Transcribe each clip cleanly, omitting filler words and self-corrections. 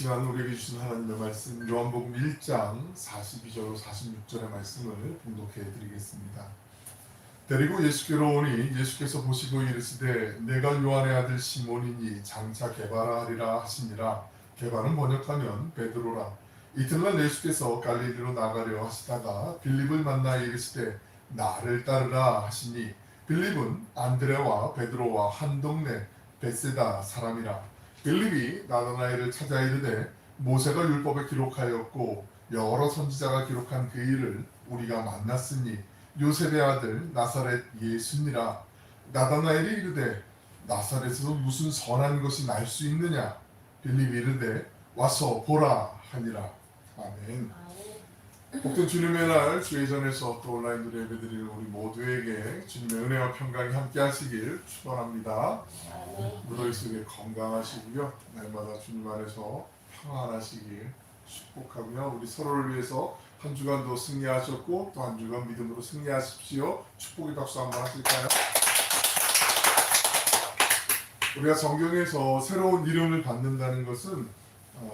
시간 우리에게 주신 하나님의 말씀 요한복음 1장 42절 46절의 말씀을 봉독해 드리겠습니다. 데리고 예수께로 오니 예수께서 보시고 이르시되 내가 요한의 아들 시몬이니 장차 게바라 하리라 하시니라. 게바는 번역하면 베드로라. 이튿날 예수께서 갈릴리로 나가려 하시다가 빌립을 만나 이르시되 나를 따르라 하시니 빌립은 안드레와 베드로와 한 동네 벳세다 사람이라. 빌립이 나다나엘을 찾아 이르되 모세가 율법에 기록하였고 여러 선지자가 기록한 그 일을 우리가 만났으니 요셉의 아들 나사렛 예수니라. 나다나엘이 이르되 나사렛에서 무슨 선한 것이 날 수 있느냐. 빌립이 이르되 와서 보라 하니라. 아멘. 복된 주님의 날 주의 전에서 또 온라인으로 예배드리는 우리 모두에게 주님의 은혜와 평강이 함께 하시길 축원합니다. 무더위 속에 건강하시고요, 날마다 주님 안에서 평안하시길 축복하고요. 우리 서로를 위해서 한 주간도 승리하셨고 또 한 주간 믿음으로 승리하십시오. 축복의 박수 한번 하실까요? 우리가 성경에서 새로운 이름을 받는다는 것은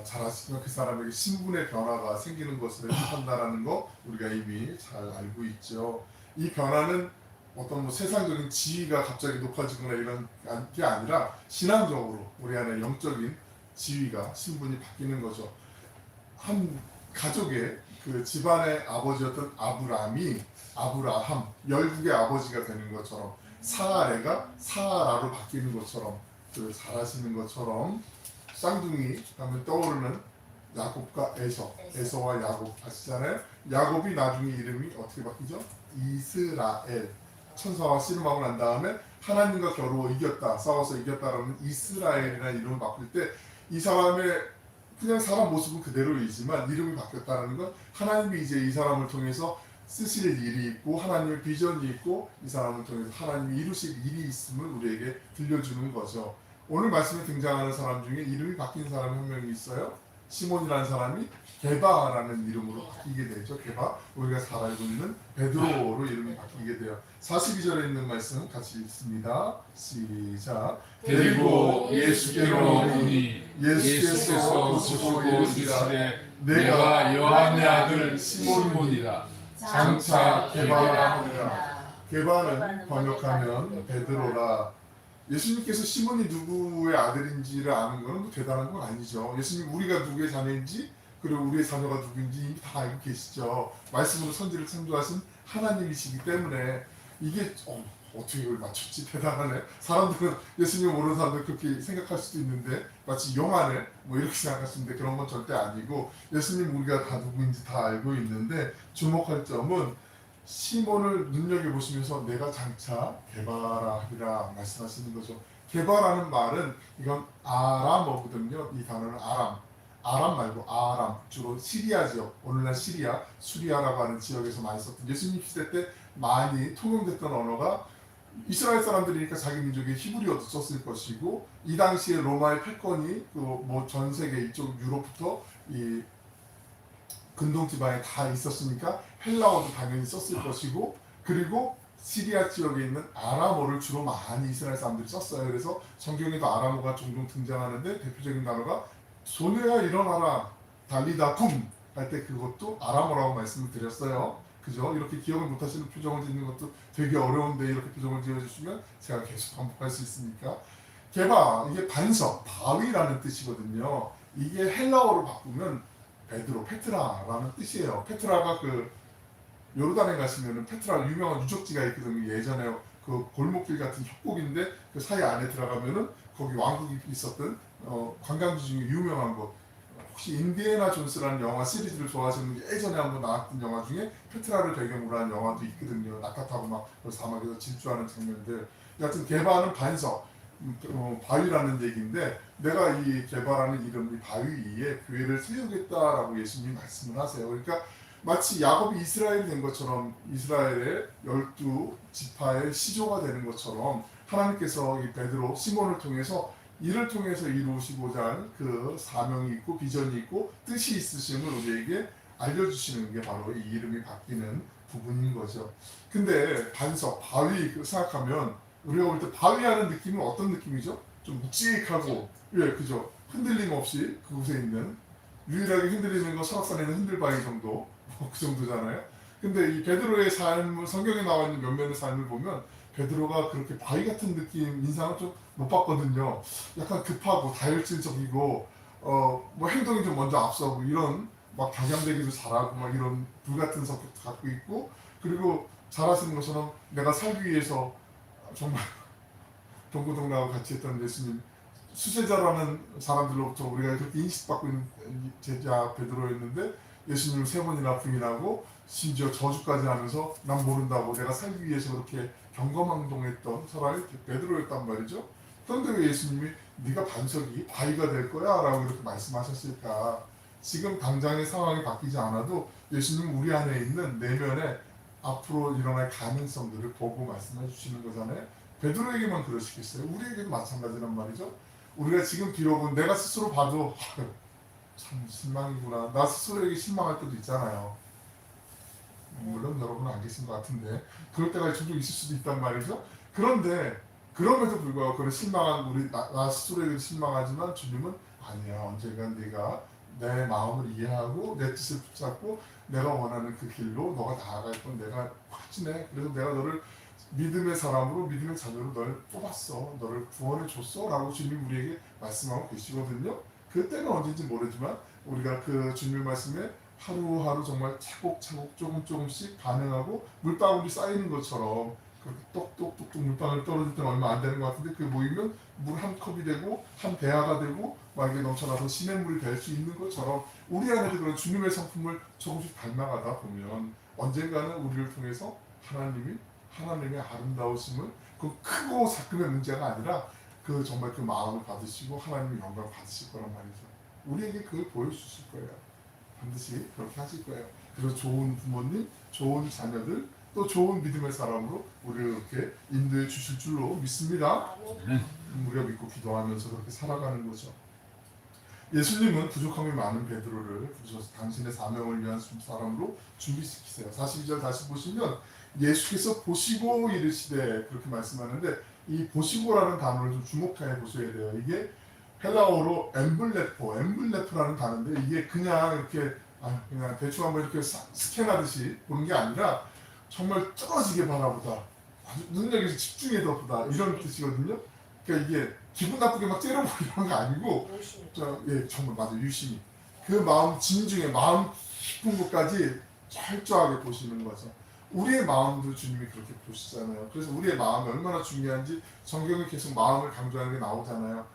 잘 아시지만 그 사람에게 신분의 변화가 생기는 것을 뜻한다라는 거 우리가 이미 잘 알고 있죠. 이 변화는 어떤 세상적인 지위가 갑자기 높아지거나 이런 게 아니라 신앙적으로 우리 안에 영적인 지위가 신분이 바뀌는 거죠. 한 가족의 그 집안의 아버지였던 아브라함 열국의 아버지가 되는 것처럼 사라가 사라로 바뀌는 것처럼 잘 아시는 것처럼 쌍둥이 하면 떠오르는 야곱과 에서와 야곱 아시잖아요. 야곱이 나중에 이름이 어떻게 바뀌죠? 이스라엘. 천사와 씨름하고 난 다음에 하나님과 겨루어 이겼다, 싸워서 이겼다라는 이스라엘이라는 이름을 바꿀 때 이 사람의 그냥 사람 모습은 그대로이지만 이름이 바뀌었다는 건 하나님이 이제 이 사람을 통해서 쓰실 일이 있고 하나님의 비전이 있고 이 사람을 통해서 하나님이 이루실 일이 있음을 우리에게 들려주는 거죠. 오늘 말씀에 등장하는 사람 중에 이름이 바뀐 사람이 한 명이 있어요. 시몬이라는 사람이 게바라는 이름으로 바뀌게 되죠. 게바, 우리가 잘 알고 있는 베드로로 이름이 바뀌게 돼요. 42절에 있는 말씀 같이 읽습니다. 시작. 데리고 예수께로 오니 예수께서 보시고 이르시되 내가 요한의 아들 시몬이라. 장차 게바라 하니라. 게바는 번역하면 베드로라. 예수님께서 시몬이 누구의 아들인지를 아는 것은 뭐 대단한 건 아니죠. 예수님 우리가 누구의 자녀인지 그리고 우리의 자녀가 누구인지 이미 다 알고 계시죠. 말씀으로 선지를 창조하신 하나님이시기 때문에 이게 어떻게 이걸 맞췄지? 대단하네. 사람들은 예수님 모르는 사람들 그렇게 생각할 수도 있는데 마치 영화네 뭐 이렇게 생각할 수 있는데 그런 건 절대 아니고 예수님 우리가 다 누구인지 다 알고 있는데 주목할 점은 시몬을 눈여겨보시면서 내가 장차 게바라 하리라 말씀하시는 거죠. 게바라는 말은 이건 아람어거든요. 이 단어는 아람 말고 아람, 주로 시리아 지역, 오늘날 시리아, 수리아라고 하는 지역에서 많이 썼던 예수님 시대 때 많이 통용됐던 언어가 이스라엘 사람들이니까 자기 민족의 히브리어도 썼을 것이고 이 당시에 로마의 패권이 전 세계 이쪽 유럽부터 이 근동 지방에 다 있었으니까 헬라어도 당연히 썼을 것이고 그리고 시리아 지역에 있는 아람어를 주로 많이 이스라엘 사람들이 썼어요. 그래서 성경에도 아람어가 종종 등장하는데 대표적인 단어가 소녀야 일어나라 달리다 쿰 할 때 그것도 아람어라고 말씀을 드렸어요. 그죠? 이렇게 기억을 못하시는 표정을 짓는 것도 되게 어려운데 이렇게 표정을 지어주시면 제가 계속 반복할 수 있으니까. 게바, 이게 반석, 바위라는 뜻이거든요. 이게 헬라어로 바꾸면 베드로, 페트라라는 뜻이에요. 페트라가 요르단에 가시면은 페트라 유명한 유적지가 있거든요. 예전에 그 골목길 같은 협곡인데 그 사이 안에 들어가면은 거기 왕국이 있었던 관광지 중에 유명한 곳. 혹시 인디애나 존스라는 영화 시리즈를 좋아하시는 예전에 한번 나왔던 영화 중에 페트라를 배경으로 한 영화도 있거든요. 낙타타고 막 사막에서 질주하는 장면들. 여하튼 게바는 반석, 바위라는 얘기인데 내가 이 게바라는 이름, 이 바위 위에 교회를 세우겠다라고 예수님이 말씀을 하세요. 그러니까 마치 야곱이 이스라엘이 된 것처럼 이스라엘의 12지파의 시조가 되는 것처럼 하나님께서 이 베드로, 시몬을 통해서 이를 통해서 이루시고자 하는 그 사명이 있고 비전이 있고 뜻이 있으심을 우리에게 알려주시는 게 바로 이 이름이 바뀌는 부분인 거죠. 근데 반석, 바위 생각하면 우리가 볼 때 바위하는 느낌은 어떤 느낌이죠? 좀 묵직하고, 예, 그죠? 흔들림 없이 그곳에 있는, 유일하게 흔들리는 건 설악산에 있는 흔들바위 정도, 뭐 그 정도잖아요. 근데 이 베드로의 삶을, 성경에 나와 있는 몇몇의 삶을 보면 베드로가 그렇게 바위 같은 느낌, 인상을 좀 못 봤거든요. 약간 급하고 다혈질적이고 뭐 행동이 좀 먼저 앞서고 이런, 막 다경대기도 잘하고 막 이런 불같은 성격도 갖고 있고, 그리고 잘 아시는 것처럼 내가 살기 위해서 정말 동고동락하고 같이 했던 예수님 수제자라는 사람들로부터 우리가 그렇게 인식받고 있는 제자 베드로였는데, 예수님을 3번이나 부인하고 심지어 저주까지 하면서 난 모른다고 내가 살기 위해서 그렇게 경거망동했던 사람이 베드로였단 말이죠. 그런데 왜 예수님이 네가 반석이 바위가 될 거야 라고 이렇게 말씀하셨을까? 지금 당장의 상황이 바뀌지 않아도 예수님 우리 안에 있는 내면에 앞으로 일어날 가능성들을 보고 말씀해 주시는 거잖아요. 베드로에게만 그러시겠어요? 우리에게도 마찬가지란 말이죠. 우리가 지금 비록은 내가 스스로 봐도 참 실망이구나, 나 스스로에게 실망할 때도 있잖아요. 물론 여러분은 안 계신 것 같은데 그럴 때가 종종 있을 수도 있단 말이죠. 그런데 그럼에도 불구하고 그런 실망한 우리 나 스스로에게 실망하지만 주님은 아니야, 언젠간 네가 내 마음을 이해하고 내 뜻을 붙잡고 내가 원하는 그 길로 너가 나아갈 건 내가 확신해. 그래서 내가 너를 믿음의 사람으로, 믿음의 자녀로 널 뽑았어, 너를 구원해 줬어 라고 주님 우리에게 말씀하고 계시거든요. 그때는 언제인지 모르지만 우리가 그 주님의 말씀에 하루하루 정말 차곡차곡 조금씩 반응하고 물방울이 쌓이는 것처럼, 그렇게 똑똑똑똑 물방울 떨어질 때는 얼마 안 되는 것 같은데 그 모이면 물 한 컵이 되고 한 대야가 되고 막 이게 넘쳐나서 시냇물이 될 수 있는 것처럼, 우리 안에도 그런 주님의 성품을 조금씩 닮아가다 보면 언젠가는 우리를 통해서 하나님의 아름다우심을, 그 크고 작음의 문제가 아니라 그 정말 그 마음을 받으시고 하나님의 영광을 받으실 거란 말이죠. 우리에게 그걸 보여주실 거예요. 반드시 그렇게 하실 거예요. 그래서 좋은 부모님, 좋은 자녀들, 또 좋은 믿음의 사람으로 우리를 이렇게 인도해 주실 줄로 믿습니다. 우리가 믿고 기도하면서 그렇게 살아가는 거죠. 예수님은 부족함이 많은 베드로를 부르셔서 당신의 사명을 위한 사람으로 준비시키세요. 42절 다시 보시면 예수께서 보시고 이르시되 그렇게 말씀하는데, 이 보시고라는 단어를 좀 주목해 보셔야 돼요. 이게 헬라어로 엠블레포라는 단어인데, 이게 그냥 이렇게 그냥 대충 한번 이렇게 스캔하듯이 보는 게 아니라 정말 떨어지게 바라보다, 아주 눈여겨서 집중해서 보다, 이런 뜻이거든요. 그러니까 이게 기분 나쁘게 막 째려보고 이런 거 아니고, 정말 맞아, 유심히 그 마음 진중에 마음 깊은 곳까지 철저하게 보시는 거죠. 우리의 마음도 주님이 그렇게 보시잖아요. 그래서 우리의 마음이 얼마나 중요한지 성경에 계속 마음을 강조하는 게 나오잖아요.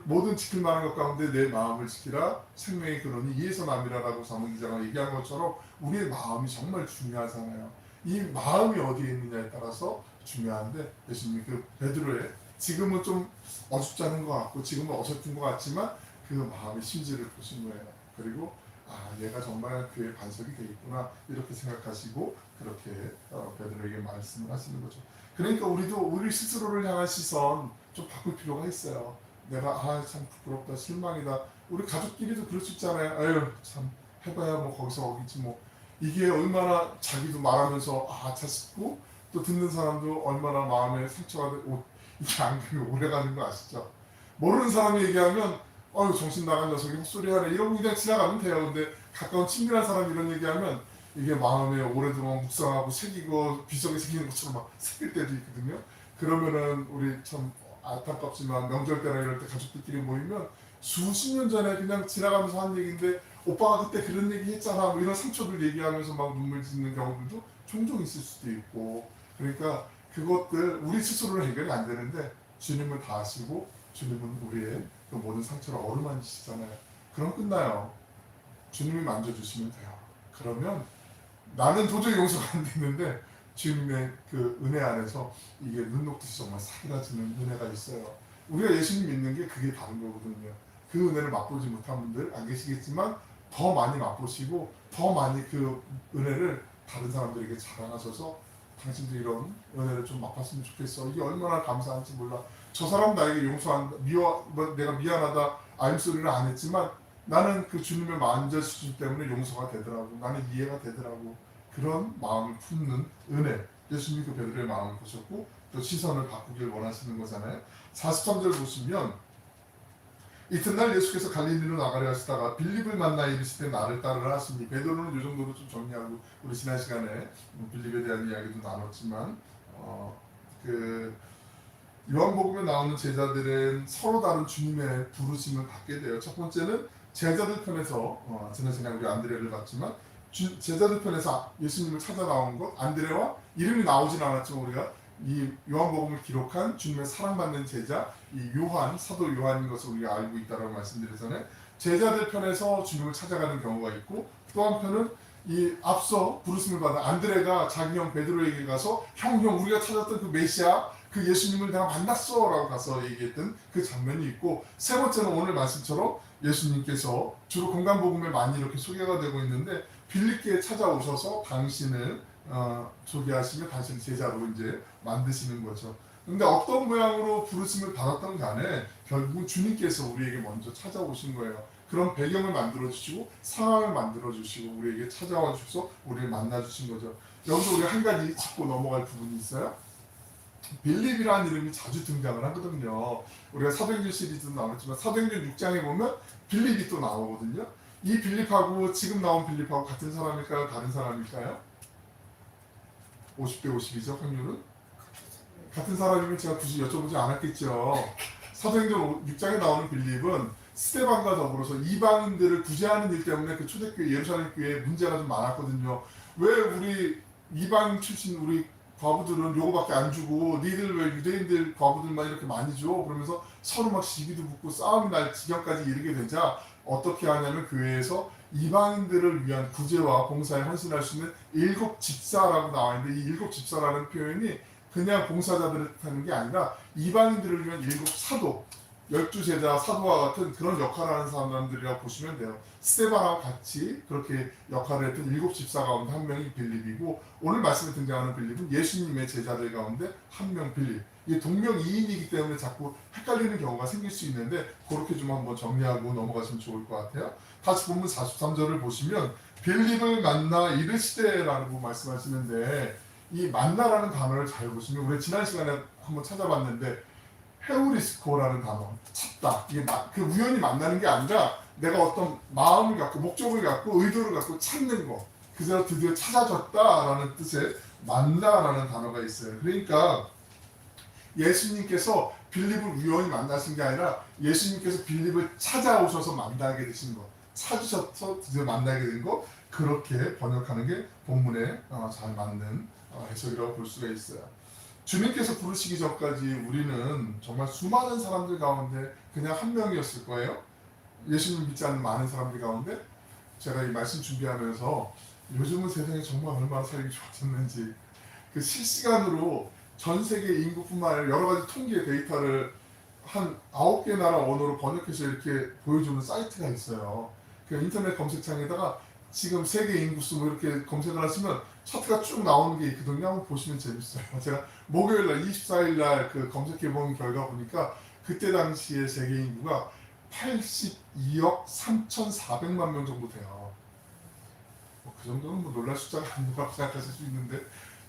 모든 지킬 만한 것 가운데 내 마음을 지키라, 생명의 근원이 이에서 남이라라고 사무 기자가 얘기한 것처럼 우리의 마음이 정말 중요하잖아요. 이 마음이 어디에 있느냐에 따라서 중요한데, 예수님이 그 베드로의 지금은 좀 어줍지 않은 것 같고 지금은 어설픈 것 같지만 그 마음의 심지를 보신 거예요. 그리고 얘가 정말 그의 반석이 되겠구나 이렇게 생각하시고 그렇게 베드로에게 말씀을 하시는 거죠. 그러니까 우리도 우리 스스로를 향한 시선 좀 바꿀 필요가 있어요. 내가 참 부끄럽다, 실망이다. 우리 가족끼리도 그럴 수 있잖아요. 아유 참 해봐야 뭐 거기서 거기지 뭐. 이게 얼마나 자기도 말하면서 차 싶고, 또 듣는 사람도 얼마나 마음에 상처가 되고, 이게 안 그러면 오래가는 거 아시죠? 모르는 사람이 얘기하면 정신 나간 녀석이 헛소리 하네 이러고 그냥 지나가면 돼요. 근데 가까운 친밀한 사람이 이런 얘기하면 이게 마음에 오랫동안 묵상하고 새기고 비석이 새기는 것처럼 막 새길 때도 있거든요. 그러면은 우리 참 안타깝지만 명절 때나 이럴 때 가족들끼리 모이면 수십 년 전에 그냥 지나가면서 한 얘기인데 오빠가 그때 그런 얘기 했잖아 뭐 이런 상처들 얘기하면서 막 눈물 짓는 경우들도 종종 있을 수도 있고, 그러니까 그것들 우리 스스로는 해결이 안 되는데 주님은 다 아시고 주님은 우리의 그 모든 상처를 어루만지시잖아요. 그럼 끝나요. 주님이 만져주시면 돼요. 그러면 나는 도저히 용서가 안 되는데 주님의 그 은혜 안에서 이게 눈 녹듯이 정말 사그라지는 은혜가 있어요. 우리가 예수님 믿는 게 그게 다른 거거든요. 그 은혜를 맛보지 못한 분들 안 계시겠지만 더 많이 맛보시고 더 많이 그 은혜를 다른 사람들에게 자랑하셔서 당신도 이런 은혜를 좀 맛봤으면 좋겠어. 이게 얼마나 감사한지 몰라. 저 사람 나에게 용서한다, 내가 미안하다, I'm sorry를 안 했지만 나는 그 주님의 만져주심 때문에 용서가 되더라고. 나는 이해가 되더라고. 그런 마음을 품는 은혜. 예수님이 그 베드로의 마음을 보셨고 또 시선을 바꾸길 원하시는 거잖아요. 43절 보시면 이튿날 예수께서 갈릴리로 나가려 하시다가 빌립을 만나 이르시되 나를 따르라 하시니, 베드로는 이 정도로 좀 정리하고 우리 지난 시간에 빌립에 대한 이야기도 나눴지만 그 요한복음에 나오는 제자들은 서로 다른 주님의 부르심을 받게 돼요. 첫 번째는 제자들 편에서 지난 시간에 우리 안드레를 봤지만 제자들 편에서 예수님을 찾아 나온 것, 안드레와 이름이 나오진 않았지만 우리가 이 요한복음을 기록한 주님의 사랑받는 제자 이 요한, 사도 요한인 것을 우리가 알고 있다라고 말씀드린 전에 제자들 편에서 주님을 찾아가는 경우가 있고, 또 한편은 이 앞서 부르심을 받은 안드레가 자기 형 베드로에게 가서 형 우리가 찾았던 그 메시아 그 예수님을 내가 만났어 라고 가서 얘기했던 그 장면이 있고, 세 번째는 오늘 말씀처럼 예수님께서 주로 공간복음에 많이 이렇게 소개가 되고 있는데 빌립기에 찾아오셔서 당신을 소개하시며 당신을 제자로 이제 만드시는 거죠. 근데 어떤 모양으로 부르심을 받았던 간에 결국은 주님께서 우리에게 먼저 찾아오신 거예요. 그런 배경을 만들어 주시고 상황을 만들어 주시고 우리에게 찾아와 주셔서 우리를 만나 주신 거죠. 여기서 우리 한 가지 짚고 넘어갈 부분이 있어요. 빌립이라는 이름이 자주 등장을 하거든요. 우리가 사도행전 시리즈도 나왔지만 사도행전 6장에 보면 빌립이 또 나오거든요. 이 빌립하고 지금 나온 빌립하고 같은 사람일까요? 다른 사람일까요? 50대 50이죠, 확률은? 같은 사람이면 제가 굳이 여쭤보지 않았겠죠. 사도행전 6장에 나오는 빌립은 스데반과 더불어서 이방인들을 구제하는 일 때문에 그 초대교회 예루살렘 교회에 문제가 좀 많았거든요. 왜 우리 이방 출신 우리 과부들은 요거밖에 안 주고 니들 왜 유대인들 과부들만 이렇게 많이 줘? 그러면서 서로 막 시비도 붙고 싸움이 날 지경까지 이르게 되자 어떻게 하냐면 교회에서 이방인들을 위한 구제와 봉사에 헌신할 수 있는 7 집사라고 나와 있는데, 이 7 집사라는 표현이 그냥 봉사자들을 뜻하는 게 아니라 이방인들을 위한 7 사도, 12제자 사도와 같은 그런 역할을 하는 사람들이라고 보시면 돼요. 스데반하고 같이 그렇게 역할을 했던 7 집사 가운데 한 명이 빌립이고, 오늘 말씀에 등장하는 빌립은 예수님의 제자들 가운데 한 명 빌립. 이게 동명이인이기 때문에 자꾸 헷갈리는 경우가 생길 수 있는데 그렇게 좀 한번 정리하고 넘어가시면 좋을 것 같아요. 다시 본문 43절을 보시면 빌립을 만나 이르시되라고 말씀하시는데, 이 만나라는 단어를 잘 보시면 우리 지난 시간에 한번 찾아봤는데 헤우리스코라는 단어, 찾다. 이게 그 우연히 만나는 게 아니라 내가 어떤 마음을 갖고 목적을 갖고 의도를 갖고 찾는 거, 그래서 드디어 찾아졌다라는 뜻의 만나라는 단어가 있어요. 그러니까 예수님께서 빌립을 우연히 만나신 게 아니라 예수님께서 빌립을 찾아오셔서 만나게 되신 거, 찾으셔서 드디어 만나게 된 거, 그렇게 번역하는 게 본문에 잘 맞는 해석이라고 볼 수가 있어요. 주님께서 부르시기 전까지 우리는 정말 수많은 사람들 가운데 그냥 한 명이었을 거예요. 예수님 믿지 않는 많은 사람들 가운데 제가 이 말씀 준비하면서 요즘은 세상이 정말 얼마나 살기 좋아졌는지, 그 실시간으로 전 세계 인구뿐만 아니라 여러 가지 통계 데이터를 한 9개 나라 언어로 번역해서 이렇게 보여주는 사이트가 있어요. 그 인터넷 검색창에다가 지금 세계 인구수 뭐 이렇게 검색을 하시면 차트가 쭉 나오는 게 있거든요. 한번 보시면 재밌어요. 제가 목요일날 24일날 그 검색해본 결과 보니까 그때 당시에 세계 인구가 82억 3,400만 명 정도 돼요. 그 정도는 뭐 놀랄 숫자가 아니라고 생각하실 수 있는데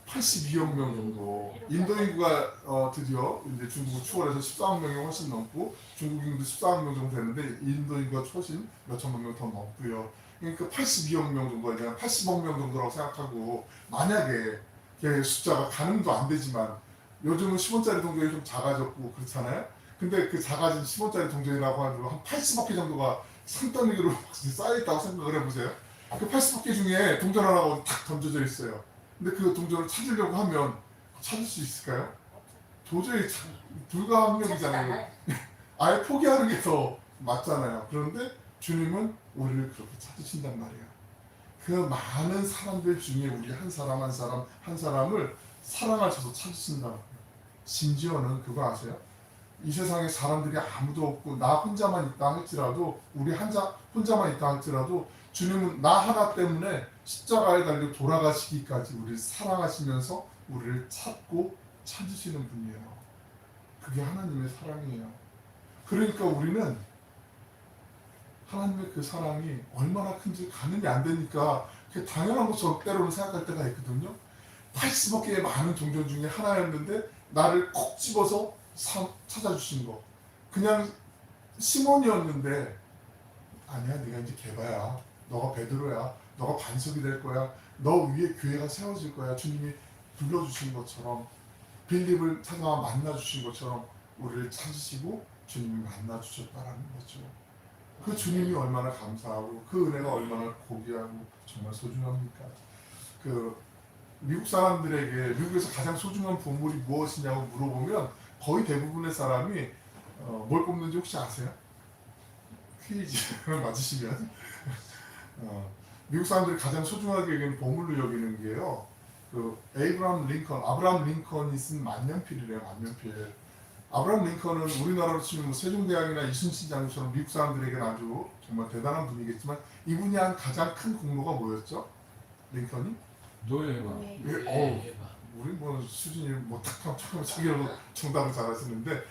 82억 명 정도. 인도 인구가 드디어 이제 중국을 추월해서 14억 명이 훨씬 넘고, 중국 인구도 14억 명 정도 되는데 인도 인구가 훨씬 몇 천만 명 더 넘고요. 그러니까 82억 명 정도가 아니라 80억 명 정도라고 생각하고, 만약에 숫자가 가늠도 안 되지만 요즘은 10원짜리 동전이 좀 작아졌고 그렇잖아요. 근데 그 작아진 10원짜리 동전이라고 하면 한 80억 개 정도가 산더미로 쌓여있다고 생각을 해보세요. 그 80억 개 중에 동전 하나가 탁 던져져 있어요. 근데 그 동전을 찾으려고 하면 찾을 수 있을까요? 도저히 불가항력이잖아요. 아예 포기하는 게 더 맞잖아요. 그런데 주님은 우리를 그렇게 찾으신단 말이에요. 그 많은 사람들 중에 우리 한 사람 한 사람 한 사람을 사랑하셔서 찾으신다는 거예요. 심지어는 그거 아세요? 이 세상에 사람들이 아무도 없고 나 혼자만 있다 할지라도, 우리 혼자만 있다 할지라도 주님은 나 하나 때문에 십자가에 달려 돌아가시기까지 우리를 사랑하시면서 우리를 찾고 찾으시는 분이에요. 그게 하나님의 사랑이에요. 그러니까 우리는 하나님의 그 사랑이 얼마나 큰지 가늠이 안 되니까 그게 당연한 것처럼 때로는 생각할 때가 있거든요. 80억 개의 많은 동전 중에 하나였는데 나를 콕 집어서 찾아주신 거. 그냥 시몬이었는데 아니야, 네가 이제 개바야, 너가 베드로야, 너가 반석이 될 거야, 너 위에 교회가 세워질 거야. 주님이 불러주신 것처럼, 빌립을 찾아와 만나주신 것처럼 우리를 찾으시고 주님이 만나주셨다라는 거죠. 그 주님이 얼마나 감사하고 그 은혜가 얼마나 고귀하고 정말 소중합니까? 그 미국 사람들에게 미국에서 가장 소중한 보물이 무엇이냐고 물어보면 거의 대부분의 사람이 뭘 뽑는지 혹시 아세요? 퀴즈 맞으시면 미국 사람들이 가장 소중하게 여기는 보물로 여기는 게요. 그 아브라함 링컨이 쓴 만년필이래요. 만년필. 아브라함 링컨은 우리나라로 치면 뭐 세종대왕이나 이순신 장군처럼 미국 사람들에게는 아주 정말 대단한 분이겠지만 이분이 한 가장 큰 공로가 뭐였죠? 링컨이? 노예가. 우리 뭐 수준이 뭐 탁탁 조금 정답을 잘하시는데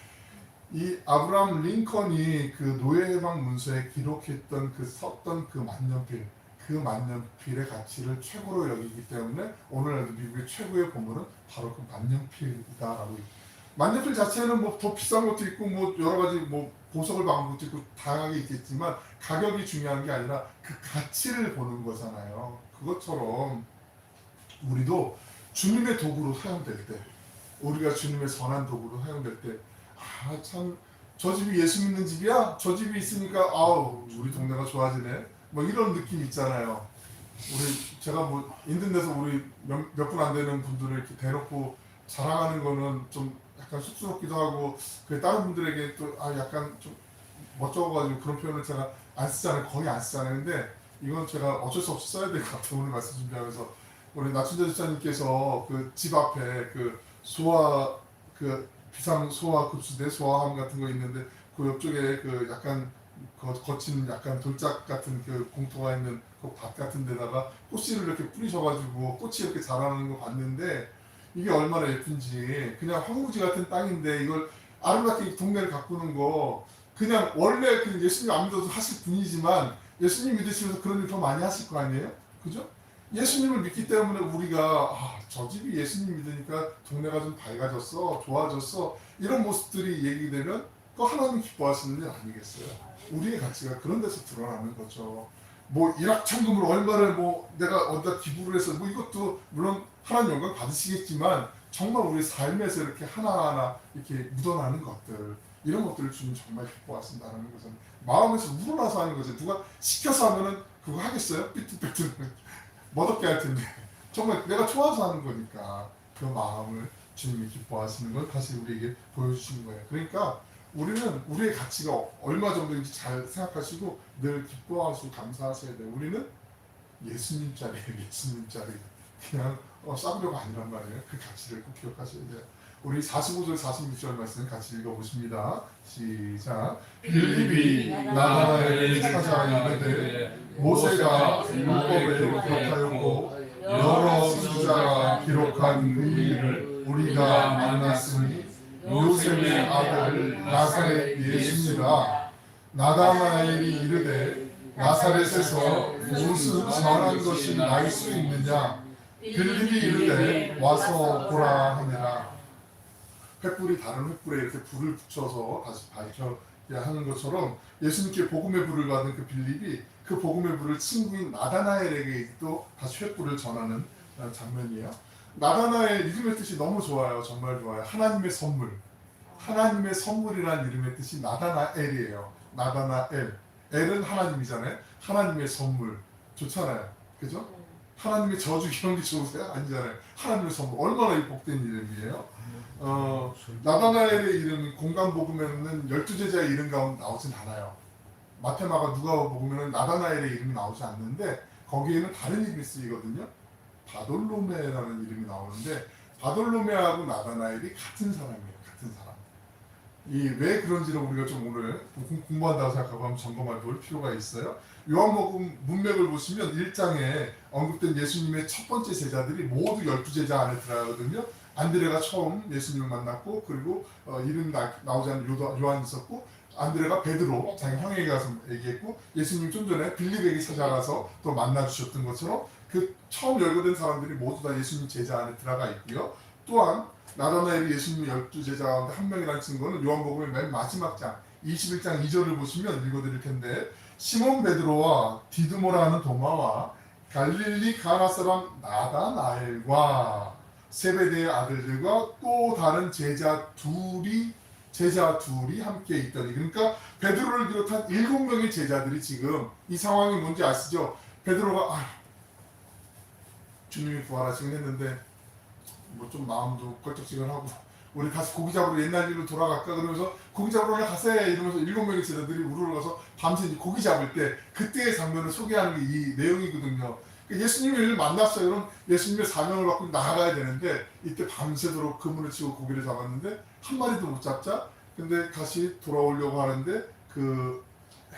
이 아브라함 링컨이 그 노예해방 문서에 기록했던 썼던 그 만년필, 그 만년필의 가치를 최고로 여기기 때문에 오늘날도 미국의 최고의 보물은 바로 그 만년필이다라고. 만년필 자체는 뭐 더 비싼 것도 있고 뭐 여러 가지 뭐 보석을 박은 것도 있고 다양하게 있겠지만 가격이 중요한 게 아니라 그 가치를 보는 거잖아요. 그것처럼 우리도 주님의 도구로 사용될 때, 우리가 주님의 선한 도구로 사용될 때, 참 저 집이 예수 믿는 집이야? 저 집이 있으니까 우리 동네가 좋아지네. 뭐 이런 느낌 있잖아요. 제가 뭐 인터넷에서 우리 몇 분 안 되는 분들을 이렇게 대놓고 자랑하는 거는 좀 약간 쑥스럽기도 하고, 그 다른 분들에게 또 약간 좀 멋쩍어가지고 그런 표현을 제가 안 쓰잖아요. 거의 안 쓰잖아요. 근데 이건 제가 어쩔 수 없이 써야 될 것 같아요. 오늘 말씀 준비하면서 우리 나춘자 집사님께서 그 집 앞에 그 비상 소화 급수대 소화함 같은 거 있는데 그 옆쪽에 그 약간 거친 약간 돌짝 같은 그 공터가 있는 그 밭 같은 데다가 꽃씨를 이렇게 뿌리셔가지고 꽃이 이렇게 자라는 거 봤는데 이게 얼마나 예쁜지. 그냥 황무지 같은 땅인데 이걸 아름답게 동네를 가꾸는 거, 그냥 원래 그 예수님 안 믿어도 하실 분이지만 예수님 믿으시면서 그런 일 더 많이 하실 거 아니에요? 그죠? 예수님을 믿기 때문에 우리가 저 집이 예수님 믿으니까 동네가 좀 밝아졌어, 좋아졌어, 이런 모습들이 얘기되면 그 하나님 기뻐하시는 일 아니겠어요? 우리의 가치가 그런 데서 드러나는 거죠. 뭐 일확천금을 얼마를 뭐 내가 어디다 기부를 해서 뭐 이것도 물론 하나님 영광 받으시겠지만 정말 우리 삶에서 이렇게 하나하나 이렇게 묻어나는 것들, 이런 것들을 주님 정말 기뻐하신다는 것은 마음에서 우러나서 하는 거죠. 누가 시켜서 하면은 그거 하겠어요? 삐뚤빼뚤 멋없게 할 텐데 정말 내가 좋아서 하는 거니까 그 마음을 주님이 기뻐하시는 걸 다시 우리에게 보여주시는 거예요. 그러니까 우리는 우리의 가치가 얼마 정도인지 잘 생각하시고 늘 기뻐하시고 감사하셔야 돼요. 우리는 예수님짜리 그냥 싸구려가 아니란 말이에요. 그 가치를 꼭 기억하셔야 돼요. 우리 45절 46절 말씀 같이 읽어보십니다. 시작. 빌립이 나다나엘을 찾아와 이르되 모세가 율법에 기록하였고 여러 선지자가 기록한 그 일을 우리가 만났으니 요셉의 아들 나사렛 예수니라. 나다나엘이 이르되 나사렛에서 무슨 선한 것이 날 수 있느냐. 빌립이 이르되 와서 보라 하니라. 횃불이 다른 횃불에 이렇게 불을 붙여서 다시 밝혀야 하는 것처럼 예수님께 복음의 불을 받은 그 빌립이 그 복음의 불을 친구인 나다나엘에게 또 다시 횃불을 전하는 장면이에요. 나다나엘 이름의 뜻이 너무 좋아요. 정말 좋아요. 하나님의 선물. 하나님의 선물이라는 이름의 뜻이 나다나엘이에요. 나다나엘. 엘은 하나님이잖아요. 하나님의 선물. 좋잖아요. 그죠? 하나님의 저주 이런 게 좋으세요? 아니잖아요. 하나님의 선물. 얼마나 이 복된 이름이에요. 나다나엘의 이름은 공간복음에는 12제자의 이름 가운데 나오진 않아요. 마테마가 누가복음에는 나다나엘의 이름이 나오지 않는데 거기에는 다른 이름이 쓰이거든요. 바돌로메라는 이름이 나오는데 바돌로메하고 나다나엘이 같은 사람이에요. 같은 사람. 왜 그런지를 우리가 좀 오늘 공부한다고 생각하고 한번 점검해 볼 필요가 있어요. 요한복음 문맥을 보시면 1장에 언급된 예수님의 첫 번째 제자들이 모두 12제자 안에 들어가거든요. 안드레가 처음 예수님을 만났고, 그리고 이름 나오지 않는 요한이 있었고, 안드레가 베드로 자기 형에게 가서 얘기했고, 예수님 좀 전에 빌립에게 찾아가서 또 만나주셨던 것처럼 그 처음 열거된 사람들이 모두 다 예수님 제자 안에 들어가 있고요. 또한 나다나엘이 예수님 12제자 가운데 한 명이라는 증거는 요한복음의 맨 마지막 장 21장 2절을 보시면 읽어드릴 텐데, 시몬 베드로와 디두모라는 도마와 갈릴리 가나 사람 나다나엘과 세베대의 아들들과 또 다른 제자 둘이 함께 있더니, 그러니까 베드로를 비롯한 7명의 제자들이 지금 이 상황이 뭔지 아시죠? 베드로가 주님이 부활하시긴 했는데 뭐 좀 마음도 껄쩍지근하고 우리 다시 고기 잡으러 옛날 일로 돌아갈까 그러면서 고기 잡으러 가세 이러면서 7명의 제자들이 우르르 가서 밤새 이제 고기 잡을 때 그때의 장면을 소개하는 게 이 내용이거든요. 예수님을 만났어요. 그럼 예수님의 사명을 받고 나아가야 되는데 이때 밤새도록 그물을 치고 고기를 잡았는데 한 마리도 못 잡자. 근데 다시 돌아오려고 하는데 그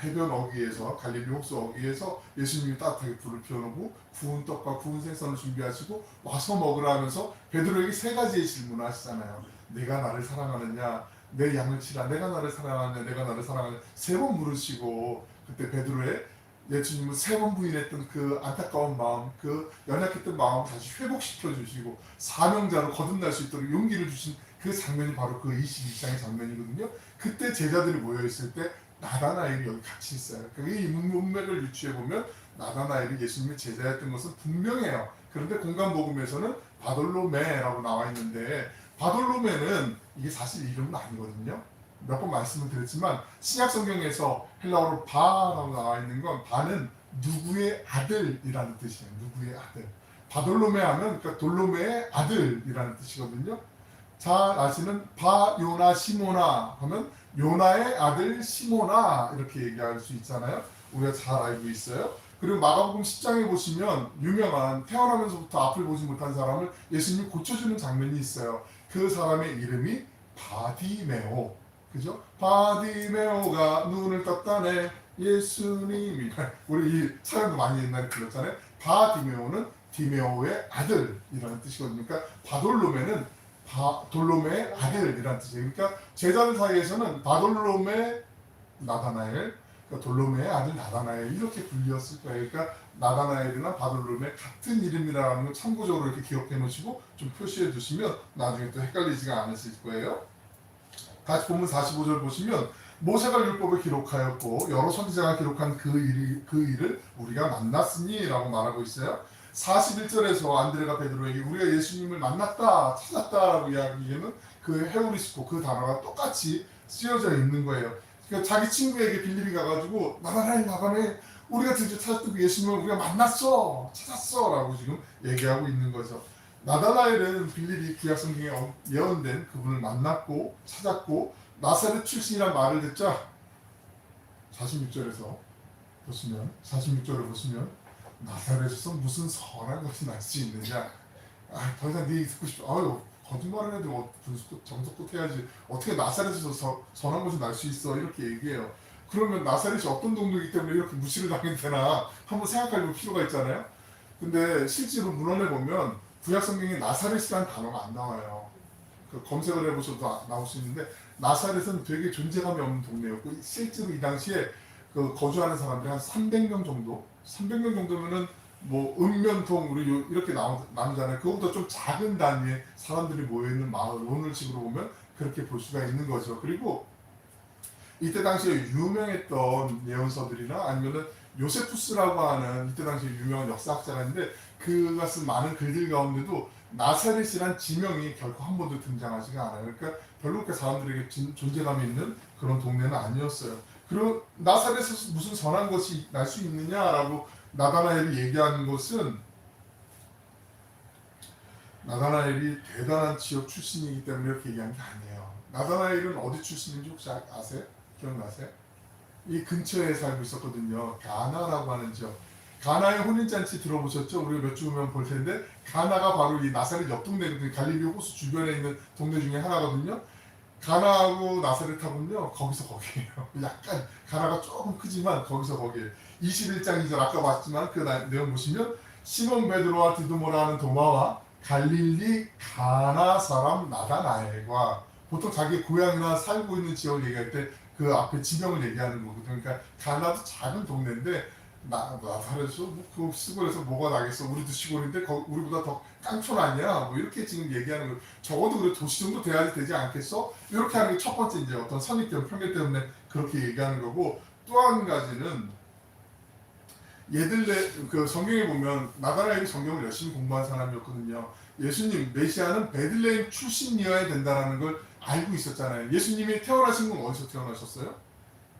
해변 어귀에서, 갈릴리 호수 어귀에서 예수님이 따뜻하게 불을 피워놓고 구운 떡과 구운 생선을 준비하시고 와서 먹으라 하면서 베드로에게 3가지의 질문을 하시잖아요. 내가 나를 사랑하느냐, 내 양을 치라, 내가 나를 사랑하느냐, 내가 나를 사랑하느냐 3번 물으시고, 그때 베드로의 예수님은 3번 부인했던 그 안타까운 마음, 그 연약했던 마음 다시 회복시켜 주시고 사명자로 거듭날 수 있도록 용기를 주신 그 장면이 바로 그 22장의 장면이거든요. 그때 제자들이 모여있을 때 나다나엘이 여기 같이 있어요. 이 문맥을 유추해 보면 나다나엘이 예수님의 제자였던 것은 분명해요. 그런데 공간복음에서는 바돌로메라고 나와 있는데, 바돌로메는 이게 사실 이름은 아니거든요. 몇 번 말씀을 드렸지만 신약 성경에서 헬라어로 바라고 나와 있는 건, 바는 누구의 아들이라는 뜻이에요. 누구의 아들. 바돌로메 하면 그러니까 돌로메의 아들이라는 뜻이거든요. 잘 아시는 바요나 시모나 하면 요나의 아들 시모나 이렇게 얘기할 수 있잖아요. 우리가 잘 알고 있어요. 그리고 마가복음 10장에 보시면 유명한 태어나면서부터 앞을 보지 못한 사람을 예수님이 고쳐주는 장면이 있어요. 그 사람의 이름이 바디메오. 그죠? 바디메오가 눈을 떴다네 예수님이. 우리 이 사연도 많이 옛날에 들었잖아요. 바디메오는 디메오의 아들이라는 뜻이거든요. 그러니까 바돌로메는 돌로메의 아들이라는 뜻이에요. 그러니까 제자들 사이에서는 바돌로메 나다나엘, 그러니까 돌로메의 아들 나다나엘 이렇게 불렸을 거예요. 그러니까 나다나엘이나 바돌로메 같은 이름이라는 걸 참고적으로 이렇게 기억해 놓으시고 좀 표시해 두시면 나중에 또 헷갈리지가 않으실 거예요. 다시 본문 45절 보시면, 모세가 율법을 기록하였고 여러 선지자가 기록한 그 일을 우리가 만났으니 라고 말하고 있어요. 41절에서 안드레가 베드로에게 우리가 예수님을 만났다, 찾았다라고 이야기하는 그 헤우리스코, 그 단어가 똑같이 쓰여져 있는 거예요. 그러니까 자기 친구에게 빌립이 가가지고 나다나엘 우리가 드디어 찾았던 그 예수님을 우리가 만났어, 찾았어 라고 지금 얘기하고 있는 거죠. 나다나엘은 빌립이 구약성경에 예언된 그분을 만났고 찾았고 나사렛 출신이란 말을 듣자 46절에서 보시면, 46절을 보시면 나사렛에서 무슨 선한 것이 날 수 있느냐. 더 이상 네 얘기 듣고 싶어. 거짓말을 해도 정석도 해야지. 어떻게 나사렛에서 선한 것이 날 수 있어. 이렇게 얘기해요. 그러면 나사렛이 어떤 동네이기 때문에 이렇게 무시를 당했나 한번 생각해 볼 필요가 있잖아요. 근데 실제로 문헌에 보면 구약성경에 나사렛이라는 단어가 안 나와요. 그 검색을 해보셔도 나올 수 있는데, 나사렛은 되게 존재감이 없는 동네였고 실제로 이 당시에 그 거주하는 사람들이 한 300명 정도, 300명 정도면은 뭐 읍면통 우리 이렇게 나누잖아요. 그거보다 좀 작은 단위의 사람들이 모여있는 마을, 오늘식으로 보면 그렇게 볼 수가 있는 거죠. 그리고 이때 당시에 유명했던 예언서들이나 아니면은 요세푸스라고 하는 이때 당시에 유명한 역사학자가 있는데 그가 쓴 많은 글들 가운데도 나사렛이란 지명이 결코 한 번도 등장하지가 않아요. 그러니까 별로 그렇게 사람들에게 존재감이 있는 그런 동네는 아니었어요. 그리고 나사렛에서 무슨 선한 것이 날 수 있느냐라고 나다나엘이 얘기하는 것은, 나다나엘이 대단한 지역 출신이기 때문에 이렇게 얘기한 게 아니에요. 나다나엘은 어디 출신인지 혹시 아세요? 기억나세요? 이 근처에 살고 있었거든요. 가나라고 하는 지역. 가나의 혼인잔치 들어보셨죠? 우리가 몇 주 후면 볼 텐데, 가나가 바로 이 나사렛 옆 동네거든요. 갈릴리 호수 주변에 있는 동네 중에 하나거든요. 가나하고 나사렛하고는요, 거기서 거기에요. 약간 가나가 조금 크지만 거기서 거기에요. 21장 2절 아까 봤지만 그 내용 보시면, 시몬 베드로와 디두모라는 도마와 갈릴리 가나 사람 나다나엘과, 보통 자기 고향이나 살고 있는 지역을 얘기할 때 그 앞에 지명을 얘기하는 거거든요. 그러니까 가나도 작은 동네인데 나사렛에서 그 시골에서 뭐가 나겠어? 우리도 시골인데 우리보다 더 깡촌 아니야? 뭐 이렇게 지금 얘기하는 거. 적어도 그래 도시 정도 돼야지 되지 않겠어? 이렇게 하는 게 첫 번째 이제 어떤 선입견 편견 때문에 그렇게 얘기하는 거고, 또 한 가지는 얘들 그 성경에 보면 나다나엘이 성경을 열심히 공부한 사람이었거든요. 예수님 메시아는 베들레헴 출신이어야 된다라는 걸 알고 있었잖아요. 예수님이 태어나신 건 어디서 태어나셨어요?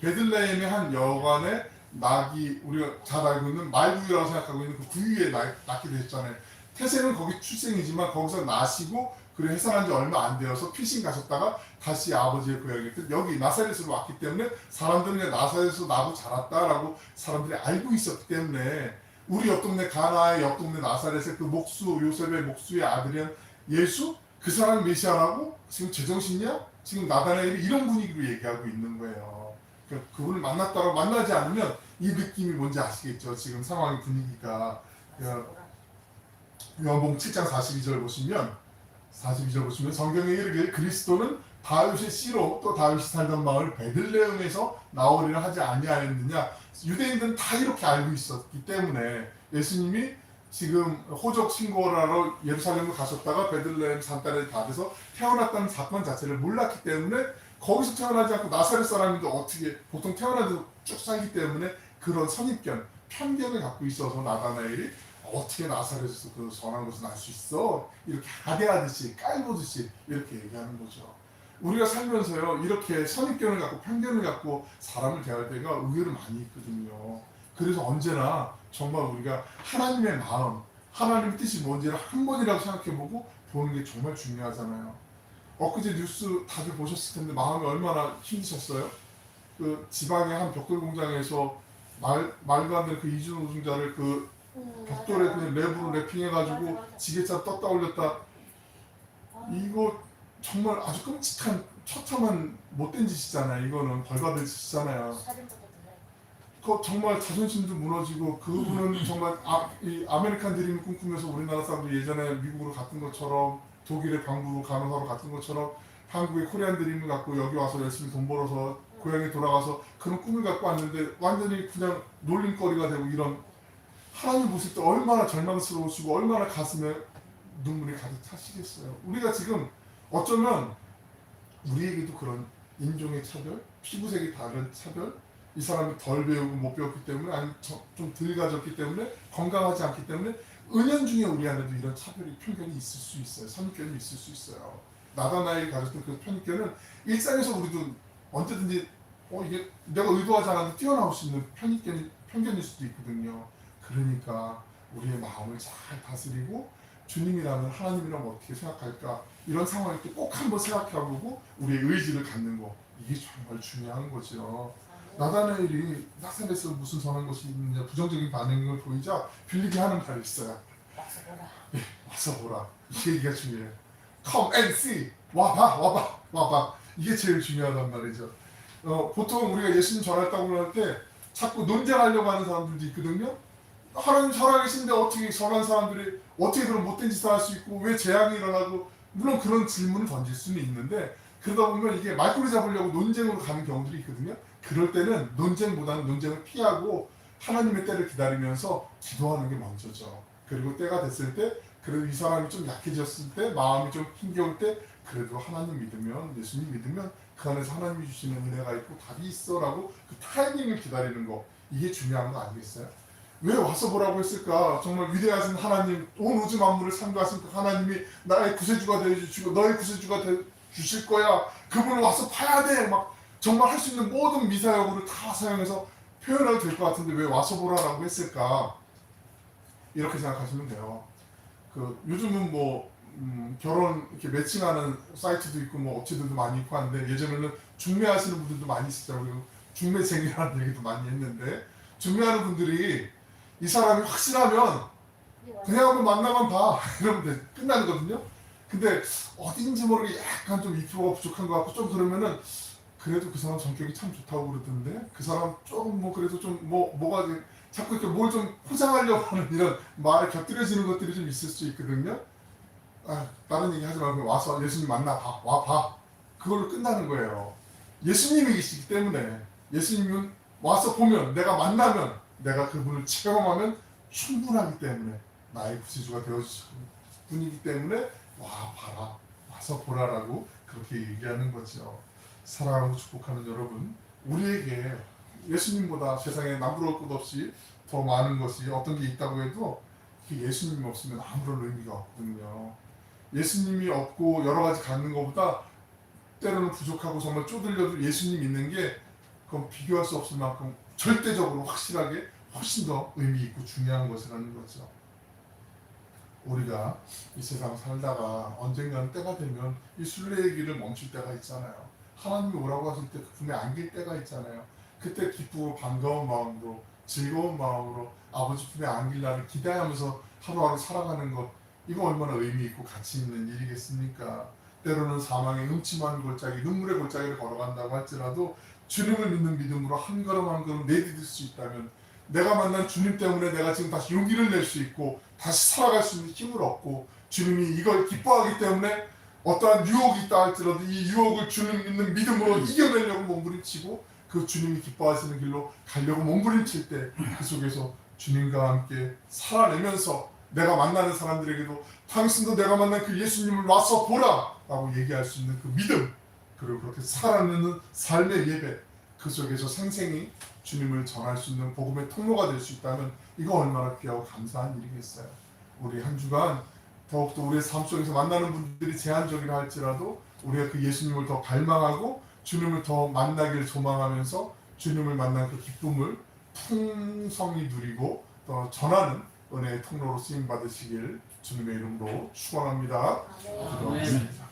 베들레헴의 한 여관에 낙이 우리가 잘 알고 있는 말구유라고 생각하고 있는 그 구유에 낳게 되셨잖아요. 태생은 거기 출생이지만 거기서 나시고 그리고 해산한 지 얼마 안 되어서 피신 가셨다가 다시 아버지의 고향에 여기 나사렛으로 왔기 때문에 사람들은 그냥 나사렛에서 나고 자랐다라고 사람들이 알고 있었기 때문에 우리 옆 동네 가나의 옆 동네 나사렛의 그 목수 요셉의 목수의 아들인 예수 그 사람이 메시아라고 지금 제정신이야? 지금 나다나엘이 이런 분위기로 얘기하고 있는 거예요. 그분을 만났다고 만나지 않으면 이 느낌이 뭔지 아시겠죠? 지금 상황 분위기가. 요한복음 7장 42절 보시면 성경에 이르기를 그리스도는 다윗의 씨로 또 다윗이 살던 마을 베들레헴에서 나오리라 하지 아니하였느냐. 유대인들은 다 이렇게 알고 있었기 때문에 예수님이 지금 호적 신고를 하러 예루살렘을 가셨다가 베들레헴 산딸에 다 돼서 태어났다는 사건 자체를 몰랐기 때문에 거기서 태어나지 않고 나사렛 사람인데 어떻게 보통 태어나도 쭉 살기 때문에 그런 선입견, 편견을 갖고 있어서 나다나엘이 어떻게 나사렛에서 그 선한 것을 날 수 있어? 이렇게 하대하듯이 깔보듯이 이렇게 얘기하는 거죠. 우리가 살면서요 이렇게 선입견을 갖고 편견을 갖고 사람을 대할 때가 의외로 많이 있거든요. 그래서 언제나 정말 우리가 하나님의 마음, 하나님의 뜻이 뭔지를 한 번이라도 생각해보고 보는 게 정말 중요하잖아요. 엊그제 뉴스 다들 보셨을 텐데 마음이 얼마나 힘드셨어요? 그 지방의 한 벽돌 공장에서 말도 안 되는 그 이주 노동자를 그 벽돌에 그냥 랩으로 랩핑해가지고 지게차 떴다 올렸다. 이거 정말 아주 끔찍한 처참한 못된 짓이잖아요. 이거는 벌받을 짓이잖아요. 그 정말 자존심도 무너지고 그분은 정말 이 아메리칸 드림을 꿈꾸면서 우리나라 사람들 예전에 미국으로 갔던 것처럼 독일의 광부로 간호사로 갔던 것처럼 한국의 코리안 드림을 갖고 여기 와서 열심히 돈 벌어서 고향에 돌아가서 그런 꿈을 갖고 왔는데 완전히 그냥 놀림거리가 되고 이런 하나님 보실 때 얼마나 절망스러우시고 얼마나 가슴에 눈물이 가득 차시겠어요. 우리가 지금 어쩌면 우리에게도 그런 인종의 차별, 피부색이 다른 차별, 이 사람이 덜 배우고 못 배웠기 때문에 아니면 좀 덜 가졌기 때문에 건강하지 않기 때문에 은연중에 우리 안에도 이런 차별이 편견이 있을 수 있어요. 선입견이 있을 수 있어요. 나다나엘이 가졌던 그 편견은 일상에서 우리도 언제든지 이게 내가 의도하지 않았는데 뛰어나올 수 있는 편견일 수도 있거든요. 그러니까 우리의 마음을 잘 다스리고 주님이라면 하나님이라면 어떻게 생각할까 이런 상황일 때 꼭 한번 생각해보고 우리의 의지를 갖는 거 이게 정말 중요한 거죠. 나다나엘이 나사렛에서 무슨 선한 것이 있느냐 부정적인 반응을 보이자 빌리게 하는 말이 있어요. 와서 보라. 이 얘기가 중요해요. Come and see. 와봐. 이게 제일 중요하단 말이죠. 보통 우리가 예수님 전했다고 할 때 자꾸 논쟁하려고 하는 사람들도 있거든요. 하나님 살아계신데 어떻게 선한 사람들이 어떻게 그런 못된 짓을 할 수 있고 왜 재앙이 일어나고 물론 그런 질문을 던질 수는 있는데 그러다 보면 이게 말꼬리 잡으려고 논쟁으로 가는 경우들이 있거든요. 그럴 때는 논쟁보다는 논쟁을 피하고 하나님의 때를 기다리면서 기도하는 게 먼저죠. 그리고 때가 됐을 때 그래도 이 사람이 좀 약해졌을 때 마음이 좀 힘겨울 때 그래도 하나님 믿으면 예수님 믿으면 그 안에서 하나님이 주시는 은혜가 있고 답이 있어 라고 그 타이밍을 기다리는 거 이게 중요한 거 아니겠어요? 왜 와서 보라고 했을까? 정말 위대하신 하나님, 온 우주 만물을 창조하신 그 하나님이 나의 구세주가 되어주시고 너의 구세주가 되어주실 거야. 그분을 와서 봐야 돼. 막 정말 할 수 있는 모든 미사여구를 다 사용해서 표현해도 될 것 같은데 왜 와서 보라라고 했을까? 이렇게 생각하시면 돼요. 요즘은 결혼 이렇게 매칭하는 사이트도 있고 업체들도 많이 있고 하는데 예전에는 중매하시는 분들도 많이 있었잖아요. 중매쟁이라는 얘기도 많이 했는데 중매하는 분들이 이 사람이 확실하면 그냥 한번 만나만 봐 이러면 끝나는 거든요. 근데 어딘지 모르게 약간 좀 이표가 부족한 것 같고 좀 그러면은 그래도 그 사람 성격이 참 좋다고 그러던데 그 사람 조금 그래도 좀 뭐가 자꾸 이렇게 뭘 좀 포장하려고 하는 이런 말에 곁들여지는 것들이 좀 있을 수 있거든요. 다른 얘기 하지 말고 와서 예수님 만나봐. 와봐. 그걸로 끝나는 거예요. 예수님이 계시기 때문에 예수님은 와서 보면 내가 만나면 내가 그분을 체험하면 충분하기 때문에 나의 구세주가 되어주시는 분이기 때문에 와 봐라 와서 보라라고 그렇게 얘기하는 거죠. 사랑하고 축복하는 여러분, 우리에게 예수님보다 세상에 남부러울 것 없이 더 많은 것이 어떤 게 있다고 해도 그 예수님이 없으면 아무런 의미가 없거든요. 예수님이 없고 여러 가지 갖는 것보다 때로는 부족하고 정말 쪼들려도 예수님 있는 게 그건 비교할 수 없을 만큼 절대적으로 확실하게 훨씬 더 의미 있고 중요한 것이라는 거죠. 우리가 이 세상 살다가 언젠가는 때가 되면 이 순례의 길을 멈출 때가 있잖아요. 하나님이 오라고 하실 때 그 품에 안길 때가 있잖아요. 그때 기쁘고 반가운 마음으로 즐거운 마음으로 아버지 품에 안길 날을 기대하면서 하루하루 살아가는 것, 이거 얼마나 의미 있고 가치 있는 일이겠습니까? 때로는 사망의 음침한 골짜기, 눈물의 골짜기를 걸어간다고 할지라도 주님을 믿는 믿음으로 한 걸음 한 걸음 내디딜 수 있다면 내가 만난 주님 때문에 내가 지금 다시 용기를 낼 수 있고 다시 살아갈 수 있는 힘을 얻고 주님이 이걸 기뻐하기 때문에 어떠한 유혹이 있다 할지라도 이 유혹을 주님 믿는 믿음으로 이겨내려고 몸부림치고 그 주님이 기뻐하시는 길로 가려고 몸부림칠 때 그 속에서 주님과 함께 살아내면서 내가 만나는 사람들에게도 당신도 내가 만난 그 예수님을 와서 보라 라고 얘기할 수 있는 그 믿음, 그리고 그렇게 살아내는 삶의 예배, 그 속에서 생생히 주님을 전할 수 있는 복음의 통로가 될 수 있다면 이거 얼마나 귀하고 감사한 일이겠어요. 우리 한 주간 더욱더 우리의 삶 속에서 만나는 분들이 제한적이라 할지라도 우리가 그 예수님을 더 갈망하고 주님을 더 만나기를 소망하면서 주님을 만난 그 기쁨을 풍성히 누리고 또 전하는 은혜의 통로로 쓰임 받으시길 주님의 이름으로 축원합니다. 기도하겠습니다.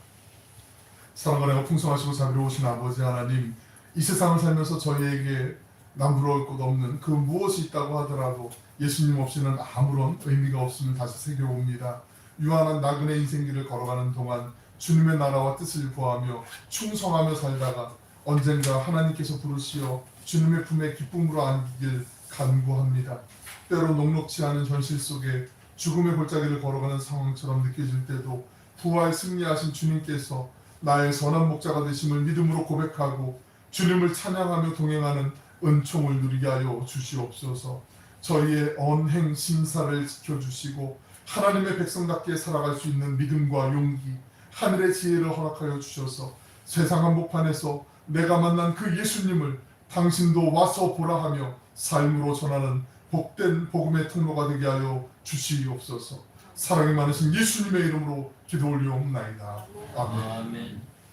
사랑하고 풍성하시고 자비로우신 아버지 하나님, 이 세상을 살면서 저희에게 남부러울 것 없는 그 무엇이 있다고 하더라도 예수님 없이는 아무런 의미가 없음을 다시 새겨봅니다. 유한한 나그네 인생길을 걸어가는 동안 주님의 나라와 뜻을 구하며 충성하며 살다가 언젠가 하나님께서 부르시어 주님의 품에 기쁨으로 안기길 간구합니다. 때로 녹록지 않은 현실 속에 죽음의 골짜기를 걸어가는 상황처럼 느껴질 때도 부활 승리하신 주님께서 나의 선한 목자가 되심을 믿음으로 고백하고 주님을 찬양하며 동행하는 은총을 누리게 하여 주시옵소서. 저희의 언행 심사를 지켜주시고 하나님의 백성답게 살아갈 수 있는 믿음과 용기, 하늘의 지혜를 허락하여 주셔서 세상 한복판에서 내가 만난 그 예수님을 당신도 와서 보라 하며 삶으로 전하는 복된 복음의 통로가 되게 하여 주시옵소서. 사랑이 많으신 예수님의 이름으로 기도 올리옵나이다. 아멘.